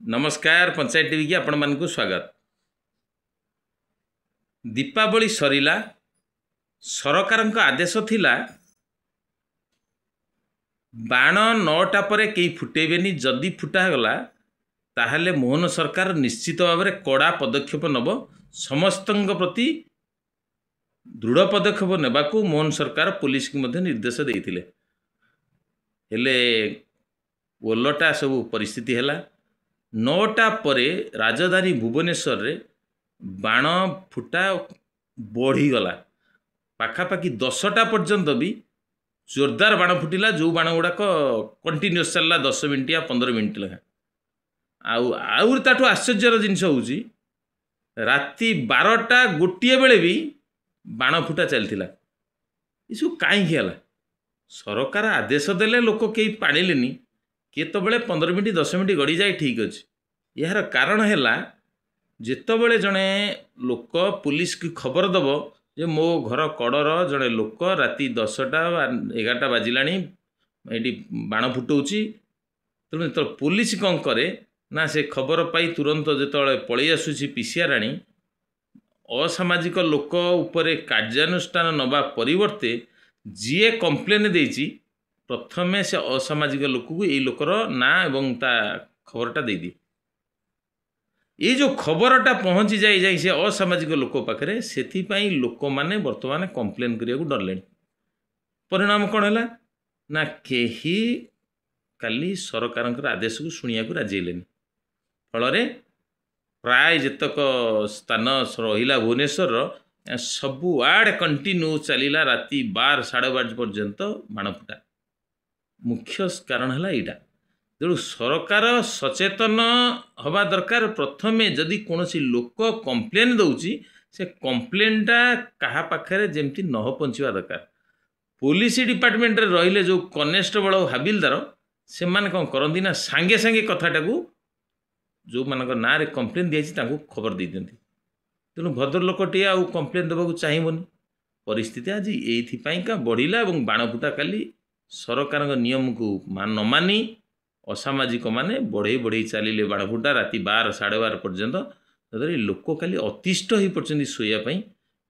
नमस्कार पंचायत टीवी की आपण मानकु स्वागत। दीपावली सरीला सरकार आदेश थिला बाण 9टा पर कई फुटेबेनी। जदि फुटा गला ताहले मोहन सरकार निश्चित भाव में कड़ा पदक्षेप नब। समस्त प्रति दृढ़ पदक्षेप नेबाकू मोहन सरकार पुलिस की मध्य निर्देश देइथिले। हेले ओलटा सब परिस्थिति हैला। 9टा परे राजधानी भुवनेश्वर रे बाण फुटा बढ़ीगला। पाखापाखि 10टा पर्यंत भी जोरदार बाण फुटिला। जो बाण गुड़ाक कंटिन्यूस चलला 10 मिनट या 15 मिनट लगा। आउ ताठू आश्चर्यर जिनस होउची राति 12टा गोटे बेले भी बाण फुटा चलथिला। इसु काई हिला सरकार आदेश देले लोक केई पाणिलेनी केतबेले 15 मिनट 10 मिनट गड़ी जाए ठीक अच्छे। यार कारण है जितेबले जड़े लोक पुलिस की खबर दब जे मो घर कड़र जड़े लोक राति 10टा 11टा बाजिला ये बाण फुटाऊँच। तेणु जो पुलिस कौन करे ना से खबर पाई तुरंत जो पलि आसूसी पीसीआर आनी असामाजिक लोक उपरे कार्यानुष्ठान नवा परिवर्ते जीए कंप्लेन देइची प्रथमे से असामाजिक लोक को यही लोकर ना एवं ता खबरटा दे दी। ये जो खबरटा पहुँची जाए से असामाजिक लोक पाखे से लोक मैंने बर्तमान कंप्लेन करने को डरले। परिणाम कौन है ना कहीं काली सरकार आदेश को शुणा को राजी हेलेनी। फल प्राय जितक स्थान रहा भुवनेश्वर सबु आड़ कंटिन्यू चलला राति 12 साढ़े 12 पर्यंत बाण फुटा। मुख्य कारण है यहाँ तेणु सरकार सचेतन हवा दरकार। प्रथमे जदि कौन लोक कंप्लेन दौची से कंप्लेनटा क्या पाखे जमती न पहुँचवा दरकार। पुलिस डिपार्टमेंट रे रहिले जो कनेस्टेबल और हाबिलदार से माने कौन करती ना सांगे सांगे कथाटा को जो मान ना रे कंप्लेन दिखाई खबर दे दिखती। तेणु भद्रलोकटे आउ कंप्लेन देवाक चाहिए। परिस्थिति आज ये बढ़ला और बाण फुटा काली सरकार नियम को न मानी असामाजिक माने बढ़ई बढ़ई चलिए बाण फुटा राति 12 साढ़े 12 पर्यंत लोक खाली अतिष्ठ हो पड़ते शोया।